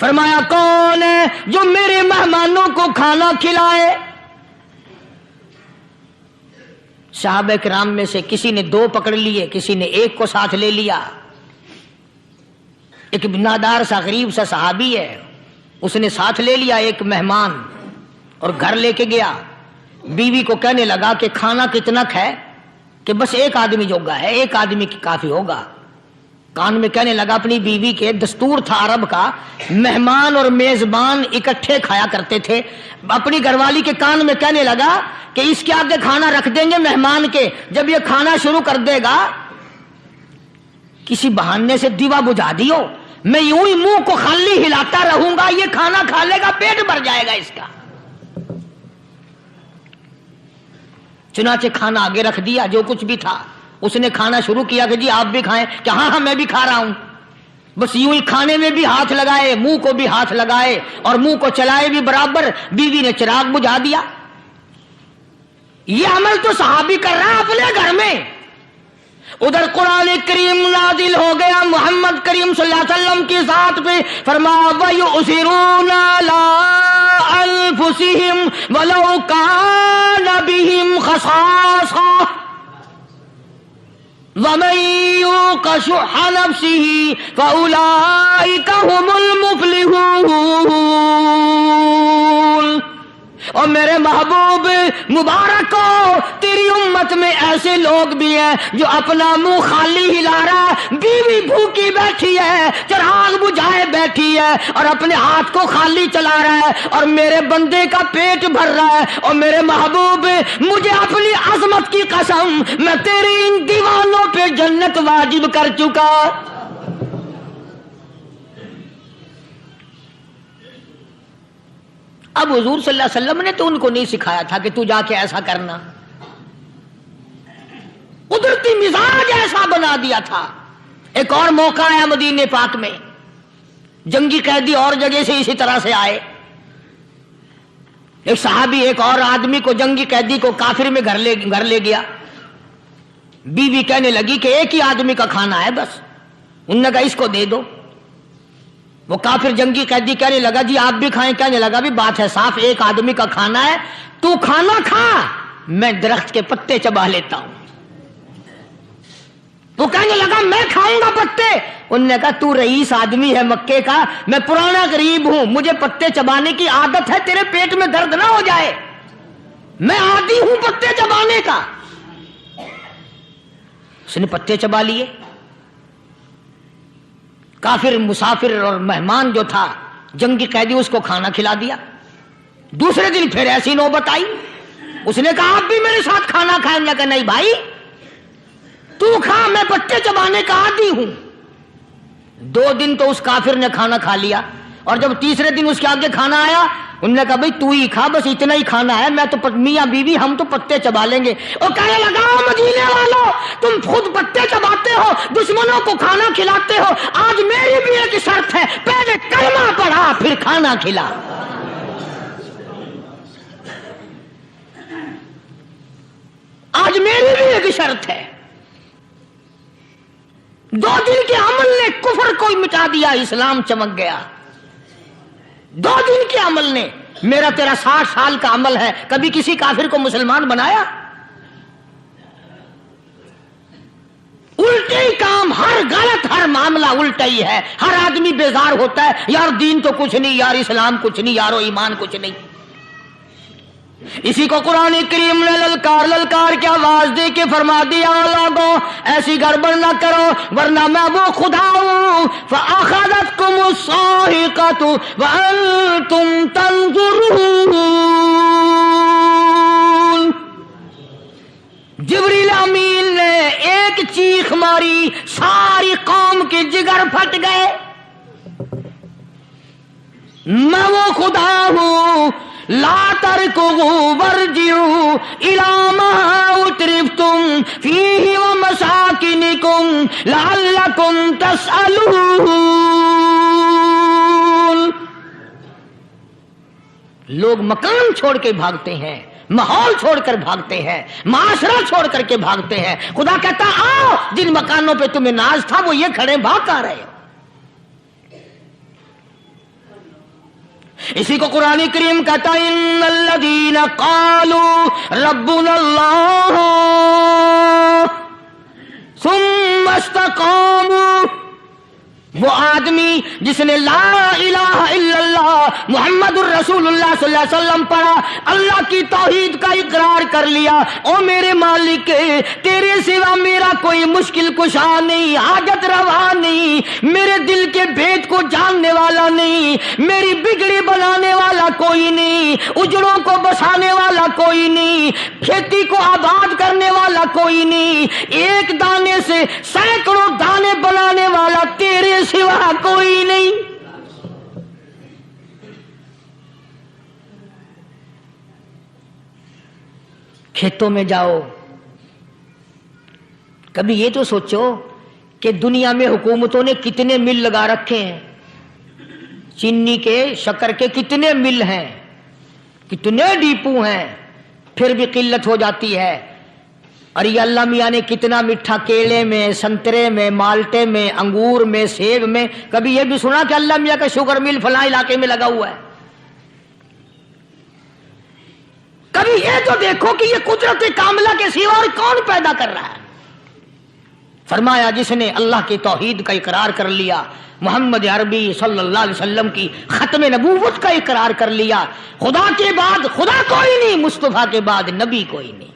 فرمایا کون ہے جو میرے مہمانوں کو کھانا کھلائے؟ صحابہ کرام میں سے کسی نے 2 پکڑ لیے، کسی نے 1 کو ساتھ لے لیا۔ ایک بنادار سا غریب سا صحابی ہے، اس نے ساتھ لے لیا ایک مہمان اور گھر لے کے گیا۔ بیوی کو کہنے لگا کہ کھانا کتنا ہے؟ کہ بس 1 آدمی جوگا ہے، 1 آدمی کی کافی ہوگا۔ کان میں کہنے لگا اپنی بیوی کے، دستور تھا عرب کا، مہمان اور میزبان اکٹھے کھایا کرتے تھے۔ اپنی گھر والی کے کان میں کہنے لگا کہ اس کے آگے کھانا رکھ دیں گے مہمان کے، جب یہ کھانا شروع کر دے گا کسی بہانے سے دیوا بجھا دیو، میں یوں ہی منہ کو خالی ہلاتا رہوں گا، یہ کھانا کھا لے گا، پیٹ بھر جائے گا اس کا۔ چنانچہ کھانا آگے رکھ دیا، جو کچھ بھی تھا۔ اس نے کھانا شروع کیا کہ جی آپ بھی کھائیں، کہ ہاں ہاں میں بھی کھا رہا ہوں۔ بس یوں ہی کھانے میں بھی ہاتھ لگائے، منہ کو بھی ہاتھ لگائے اور منہ کو چلائے بھی برابر۔ بیوی نے چراغ بجھا دیا۔ یہ عمل تو صحابی کر رہا ہے اپنے گھر میں۔ ادھر قرآن کریم نازل ہو گیا محمد کریم صلی اللہ علیہ وسلم کی ذات پہ، فرمایا وَيُؤْثِرُونَ عَلَىٰ أَنفُسِهِمْ وَلَوْ كَانَ بِهِمْ خَصَاصَةٌ وَمَن يُوقَ شُحَّ نَفْسِهِ فَأُولَٰئِكَ هُمُ الْمُفْلِحُونَ۔ اور میرے محبوب مبارک ہو، تیری امت میں ایسے لوگ بھی ہیں جو اپنا منہ خالی ہلا رہا ہے، بیوی بھوکی بیٹھی ہے، چراغ بجھائے بیٹھی ہے اور اپنے ہاتھ کو خالی چلا رہا ہے، اور میرے بندے کا پیٹ بھر رہا ہے۔ اور میرے محبوب مجھے اپنی عظمت کی قسم، میں تیری ان دیوانوں پہ جنت واجب کر چکا۔ اب حضور صلی اللہ علیہ وسلم نے تو ان کو نہیں سکھایا تھا کہ تو جا کے ایسا کرنا، قدرتی مزاج ایسا بنا دیا تھا۔ ایک اور موقع آیا مدینے پاک میں، جنگی قیدی اور جگہ سے اسی طرح سے آئے۔ ایک صحابی ایک اور آدمی کو، جنگی قیدی کو کافر میں گھر لے گیا۔ بیوی کہنے لگی کہ 1 ہی آدمی کا کھانا ہے بس، انہوں نے کہا اس کو دے دو۔ وہ کافر جنگی قیدی کہنے لگا جی آپ بھی کھائیں، کہنے لگا بھی بات ہے صاف، 1 آدمی کا کھانا ہے، تو کھانا کھا، میں درخت کے پتے چبا لیتا ہوں۔ وہ کہنے لگا میں کھاؤں گا پتے۔ انہوں نے کہا تو رئیس آدمی ہے مکے کا، میں پرانا غریب ہوں، مجھے پتے چبانے کی عادت ہے، تیرے پیٹ میں درد نہ ہو جائے، میں عادی ہوں پتے چبانے کا۔ اس نے پتے چبا لیے۔ کافر مسافر اور مہمان جو تھا جنگی قیدی، اس کو کھانا کھلا دیا۔ دوسرے دن پھر ایسی نوبت آئی، اس نے کہا آپ بھی میرے ساتھ کھانا کھائیں گے؟ کہ نہیں بھائی تو کھا، میں پتے چبانے کا عادی ہوں۔ 2 دن تو اس کافر نے کھانا کھا لیا، اور جب تیسرے دن اس کے آگے کھانا آیا، انہوں نے کہا بھائی تو ہی کھا، بس اتنا ہی کھانا ہے، میں تو میاں بیوی ہم تو پتے چبا لیں گے۔ اور کہنے لگا مدینے والوں، تم خود پتے چباتے ہو، دشمنوں کو کھانا کھلاتے ہو، آج میری بھی ایک شرط ہے، پہلے کلمہ پڑھا پھر کھانا کھلا۔ آج میری بھی ایک شرط ہے۔ 2 دن کے عمل نے کفر کو مٹا دیا، اسلام چمک گیا۔ 2 دن کے عمل نے، میرا تیرا 60 سال کا عمل ہے، کبھی کسی کافر کو مسلمان بنایا؟ الٹے ہی کام، ہر غلط، ہر معاملہ الٹا ہی ہے۔ ہر آدمی بیزار ہوتا ہے، یار دین تو کچھ نہیں، یار اسلام کچھ نہیں، یارو ایمان کچھ نہیں۔ اسی کو قرآن کریم نے للکار کے آواز دے کے فرما دیا لوگوں ایسی گڑبڑ نہ کرو ورنہ میں وہ خدا ہوں فَأَخَذَتْكُمُ الصَّاعِقَةُ وَأَنْتُمْ تَنْظُرُونَ۔ جبریل امین نے ایک چیخ ماری، ساری قوم کے جگر پھٹ گئے، میں وہ خدا ہوں لا تركضوا وارجعوا إلى ما أترفتم فيه ومساكنكم لعلكم تسألون۔ لوگ مکان چھوڑ کے بھاگتے ہیں، ماحول چھوڑ کر بھاگتے ہیں، معاشرہ چھوڑ کر کے بھاگتے ہیں۔ خدا کہتا آؤ جن مکانوں پہ تمہیں ناز تھا وہ یہ کھڑے، بھاگ آ رہے ہو۔ इसी को कुरान करीम कहता है इन्नल्लज़ीना क़ालू रब्बुनल्लाह सुम्मा इस्तक़ामू, वो आदमी जिसने ला इलाहा इल्लल्लाह मुहम्मदुर रसूलुल्लाह सल्लल्लाहु अलैहि वसल्लम पढ़ा, अल्लाह की तौहीद का इकरार कर लिया, ओ मेरे मालिक तेरे सिवा मेरा कोई मुश्किल कुशा नहीं, हाजत रवा नहीं, मेरे दिल के भेद को जानने वाला नहीं, मेरी बिगड़ी बनाने वाला कोई नहीं, उजड़ों को बसाने वाला कोई नहीं, खेती को आबाद करने वाला कोई नहीं, एक दाने से सैकड़ों दाने बनाने वाला तेरे सिवा कोई नहीं। खेतों में जाओ, कभी ये तो सोचो कि दुनिया में हुकूमतों ने कितने मिल लगा रखे हैं, चीनी के शक्कर के कितने मिल हैं, कितने डिपो हैं, फिर भी किल्लत हो जाती है। और ये अल्लाह मियाँ ने कितना मीठा केले में, संतरे में, माल्टे में, अंगूर में, सेब में, कभी ये भी सुना कि अल्लाह मियाँ का शुगर मिल फलां इलाके में लगा हुआ है? कभी ये तो देखो कि ये कुदरत कामिला के सिवा और कौन पैदा कर रहा है। फरमाया जिसने अल्लाह की तौहीद का इकरार कर लिया, मोहम्मद अरबी सल्लल्लाहु अलैहि वसल्लम की खत्म नबूवत का इकरार कर लिया, खुदा के बाद खुदा कोई नहीं, मुस्तफा के बाद नबी कोई नहीं।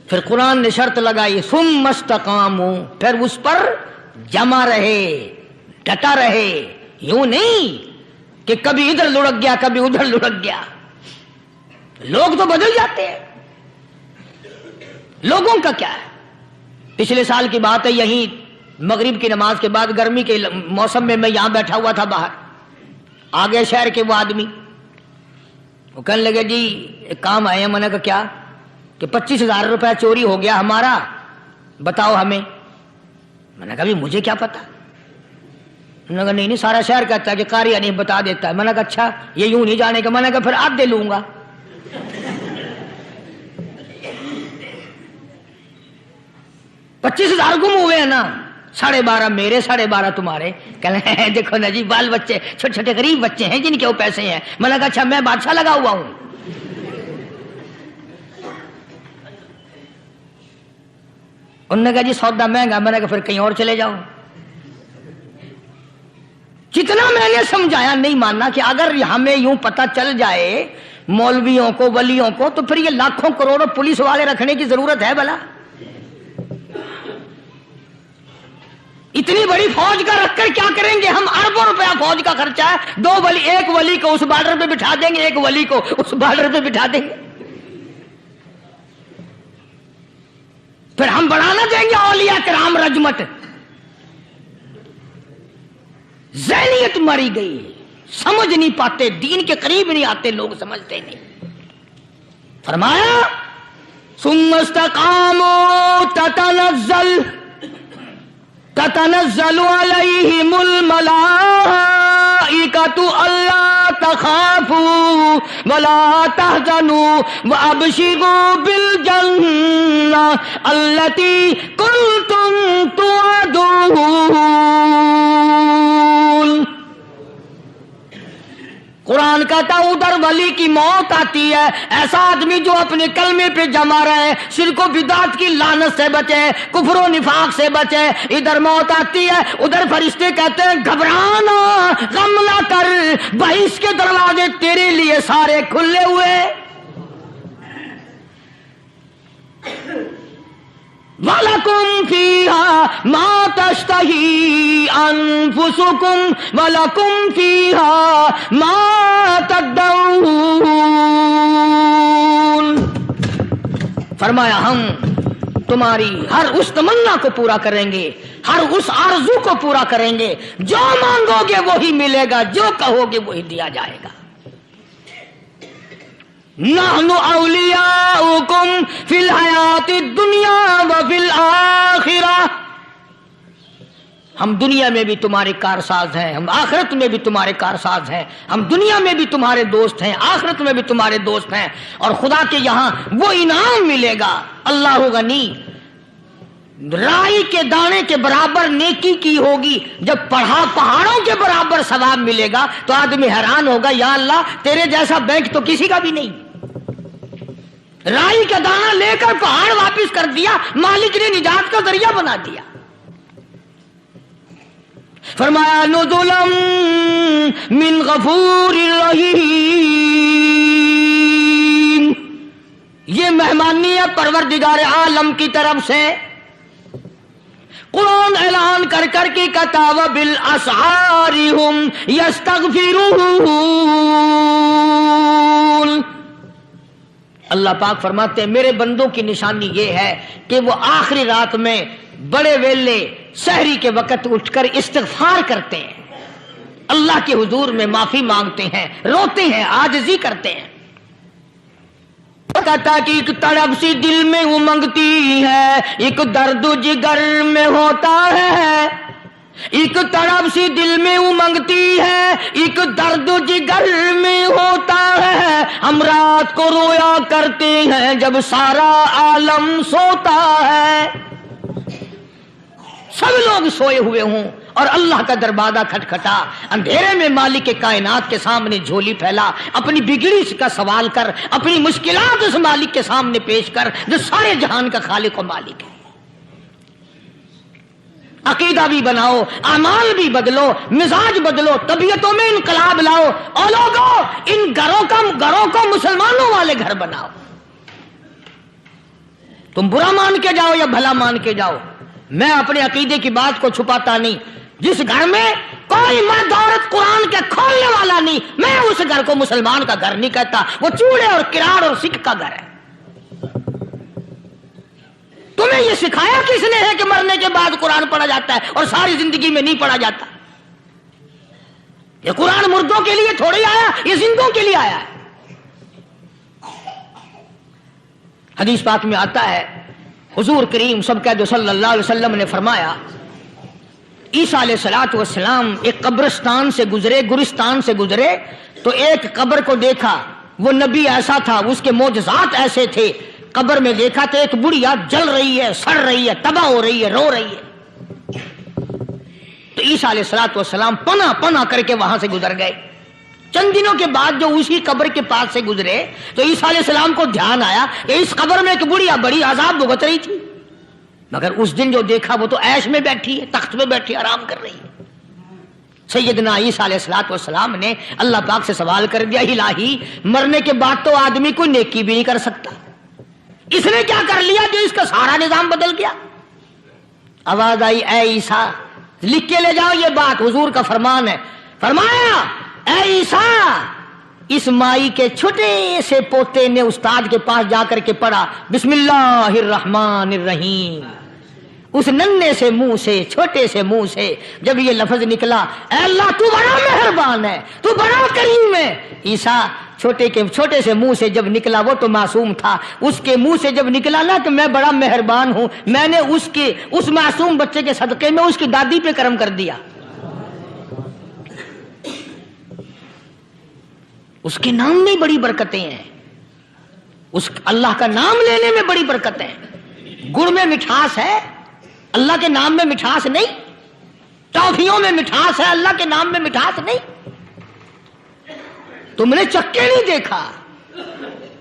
फिर कुरान ने शर्त लगाई सुम्मा इस्तक़ामू, फिर उस पर जमा रहे, डटा रहे, यूं नहीं कि कभी इधर लुढ़क गया कभी उधर लुढ़क गया। लोग तो बदल जाते हैं, लोगों का क्या है। पिछले साल की बात है, यहीं मगरिब की नमाज के बाद गर्मी के मौसम में मैं यहां बैठा हुआ था बाहर, आ गए शहर के वो आदमी, वो कहने लगे जी एक काम आए हैं। मैंने कहा क्या? कि 25,000 रुपया चोरी हो गया हमारा, बताओ हमें। मैंने कहा मुझे क्या पता। मैंने कहा नहीं सारा शहर कहता है कि कारी नहीं बता देता है। मैंने कहा अच्छा ये यूं नहीं जाने का। मैंने कहा फिर आधे लूंगा। 25,000 गुम हुए हैं ना, 12.5 मेरे, 12.5 तुम्हारे। कहने देखो ना जी बाल बच्चे छोटे छोटे गरीब बच्चे हैं जिनके वो पैसे हैं। मैंने कहा अच्छा मैं बादशाह लगा हुआ हूं। उन्होंने कहा जी सौदा महंगा। मैंने कहा फिर कहीं और चले जाओ। जितना मैंने समझाया नहीं मानना कि अगर हमें यूं पता चल जाए मौलवियों को, वलियों को, तो फिर ये लाखों करोड़ों पुलिस वाले रखने की जरूरत है भला? इतनी बड़ी फौज का रखकर क्या करेंगे हम? अरबों रुपया फौज का खर्चा है। 2 वली, एक वली को उस बॉर्डर पे बिठा देंगे, एक वली को उस बॉर्डर पे बिठा देंगे। फिर हम बढ़ाना देंगे औलिया किराम रजमत। ज़हनियत मरी गई, समझ नहीं पाते, दीन के करीब नहीं आते लोग, समझते नहीं। फरमाया सुम्मा इस्तक़ामू ततनज़्ज़लु अलैहिमुल मलाइकतु अल्ला तखाफू वला तहज़नू व अबशिरू बिल जन्नह अल्लती कुंतुम तुअदून। कुरान कहता उधर वली की मौत आती है, ऐसा आदमी जो अपने कलमे पे जमा रहे, शिर्क बिदात की लानत से बचे, कुफ्र निफाक से बचे। इधर मौत आती है, उधर फरिश्ते कहते हैं घबराना, गम ना कर, बहिश के दरवाजे तेरे लिए सारे खुले हुए। वलकुम फीहा मा तश्तही अनफुसुकुम वलकुम फीहा मा तदऊन। फरमाया हम तुम्हारी हर उस तमन्ना को पूरा करेंगे, हर उस आरज़ू को पूरा करेंगे। जो मांगोगे वही मिलेगा, जो कहोगे वही दिया जाएगा। नहनु औलियाउकुम फिल हयाति दुनिया व फिल आखिरा। हम दुनिया में भी तुम्हारे कारसाज हैं, हम आखिरत में भी तुम्हारे कारसाज हैं। हम दुनिया में भी तुम्हारे दोस्त हैं, आखिरत में भी तुम्हारे दोस्त हैं। और खुदा के यहां वो इनाम मिलेगा। अल्लाह गनी राई के दाने के बराबर नेकी की होगी, जब पहाड़ों के बराबर सवाब मिलेगा तो आदमी हैरान होगा, या अल्लाह तेरे जैसा बैंक तो किसी का भी नहीं। राई का दाना लेकर पहाड़ वापस कर दिया, मालिक ने निजात का जरिया बना दिया। फरमाया नुज़ुलम मिन गफूरिर रहीम, ये मेहमानी है परवरदिगार आलम की तरफ से। कुरान ऐलान कर कर के कताव बिल असहारी हुम यस्तगफिरून। अल्लाह पाक फरमाते हैं मेरे बंदों की निशानी ये है कि वो आखिरी रात में बड़े वेले सहरी के वक़्त उठकर इस्तिग़फार करते हैं, अल्लाह के हुजूर में माफी मांगते हैं, रोते हैं, आजिज़ी करते हैं। कहता कि एक तड़प सी दिल में उमंगती है, एक दर्द जिगर में होता है। एक तड़प सी दिल में उमंगती है, एक दर्द जिगर में होता है। हम रात को रोया करते हैं जब सारा आलम सोता है। सब लोग सोए हुए हों और अल्लाह का दरवाजा खटखटा, अंधेरे में मालिक के कायनात के सामने झोली फैला, अपनी बिगड़ी का सवाल कर, अपनी मुश्किलात उस मालिक के सामने पेश कर जो सारे जहान का खालिक और मालिक है। अकीदा भी बनाओ, अमाल भी बदलो, मिजाज बदलो, तबीयतों में इनकलाब लाओ और लोगों इन घरों को मुसलमानों वाले घर बनाओ। तुम बुरा मान के जाओ या भला मान के जाओ, मैं अपने अकीदे की बात को छुपाता नहीं। जिस घर में कोई मर्द औरत कुरान के खोलने वाला नहीं, मैं उस घर को मुसलमान का घर नहीं कहता, वो चूड़े और किराड़ और सिख का घर है। तुम्हें ये सिखाया किसने है कि मरने के बाद कुरान पढ़ा जाता है और सारी जिंदगी में नहीं पढ़ा जाता? ये कुरान मुर्दों के लिए थोड़ी आया, ये जिंदों के लिए आया है। हदीस पाक में आता है, हुजूर करीम सबका जो सल्लल्लाहु अलैहि वसल्लम ने फरमाया, ईसा अलैहिस्सलातु वस्सलाम एक कब्रिस्तान से गुजरे, गुरिस्तान से गुजरे तो एक कब्र को देखा। वो नबी ऐसा था, उसके मोजज़ात ऐसे थे। कब्र में देखा तो एक बुढ़िया जल रही है, सड़ रही है, तबाह हो रही है, रो रही है। तो ईसा अलैहिस्सलातु वस्सलाम पना पना करके वहां से गुजर गए। चंद दिनों के बाद जो उसी कब्र के पास से गुजरे तो ईसा अलैहिस्सलाम को ध्यान आया कि इस कब्र में एक बुढ़िया बड़ी अजाब भुगत रही थी, मगर उस दिन जो देखा वो तो ऐश में बैठी है, तख्त में बैठी आराम कर रही है। सैयदना ईसा अलैहिस्सलातु वस्सलाम ने अल्लाह पाक से सवाल कर दिया, इलाही मरने के बाद तो आदमी कोई नेकी भी नहीं कर सकता, इसने क्या कर लिया जो इसका सारा निजाम बदल गया? आवाज आई, ए ईसा लिख के ले जाओ, ये बात हुजूर का फरमान है। फरमाया, ए ईसा, इस माई के छोटे से पोते ने उस्ताद के पास जाकर के पढ़ा बिस्मिल्लाहिर्रहमानिर्रहीम। उस नन्हे से मुंह से, छोटे से मुंह से जब ये लफ्ज निकला, ए अल्लाह तू बड़ा मेहरबान है, तू बड़ा करीम है। ईसा छोटे से मुंह से जब निकला, वो तो मासूम था, उसके मुंह से जब निकला ना तो मैं बड़ा मेहरबान हूं, मैंने उस मासूम बच्चे के सदके में उसकी दादी पे करम कर दिया। उसके नाम में बड़ी बरकतें हैं, उस अल्लाह का नाम लेने में बड़ी बरकतें हैं। गुड़ में मिठास है, अल्लाह के नाम में मिठास नहीं। टॉफियों में मिठास है, अल्लाह के नाम में मिठास नहीं। तुमने चख के नहीं देखा,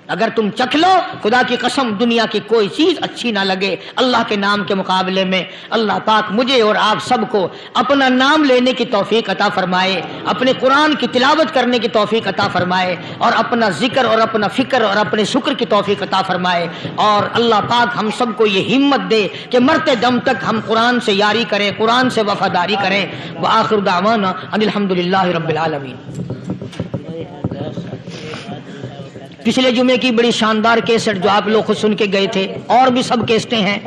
अगर तुम चख लो, खुदा की कसम दुनिया की कोई चीज अच्छी ना लगे अल्लाह के नाम के मुकाबले में। अल्लाह पाक मुझे और आप सबको अपना नाम लेने की तौफीक अता फरमाए, अपने कुरान की तिलावत करने की तौफीक अता फरमाए, और अपना जिक्र और अपना फिक्र और अपने शुक्र की तौफीक अता फरमाए। और अल्लाह पाक हम सबको ये हिम्मत दे कि मरते दम तक हम कुरान से यारी करें, कुरान से वफादारी करें। व आखिर दावाना अनिल हम्दुलिल्लाहि रब्बिल आलमीन। पिछले जुमे की बड़ी शानदार केसट जो आप लोग खुद सुन के गए थे, और भी सब केसटें हैं,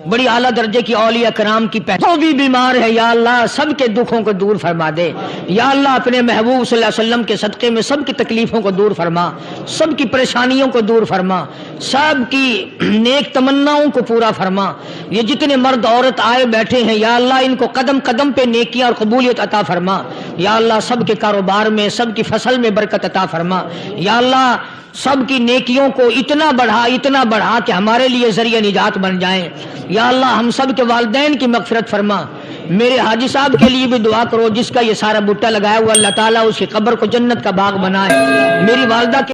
बड़ी आला दर्जे की औलिया कराम की जो भी बीमार है या अल्लाह सबके दुखों को दूर फरमा दे। या अल्लाह अपने महबूब सल्लल्लाहु अलैहि वसल्लम के सदक़े में सबकी तकलीफों को दूर फरमा, सबकी परेशानियों को दूर फरमा, सबकी नेक तमन्नाओं को पूरा फरमा। ये जितने मर्द औरत आए बैठे हैं या अल्लाह इनको कदम कदम पे नेकियां और कबूलियत अता फरमा। या अल्लाह सबके कारोबार में, सबकी फसल में बरकत अता फरमा। या अल्लाह سب کی نیکیوں کو اتنا بڑھا کہ ہمارے لیے ذریعہ نجات بن جائیں۔ یا اللہ ہم سب کے والدین کی مغفرت فرما۔ میرے حاجی صاحب کے لیے بھی دعا کرو جس کا یہ سارا بوٹا لگایا ہوا، اللہ تعالیٰ اس کی قبر کو جنت کا باغ بنائے۔ میری والدہ کے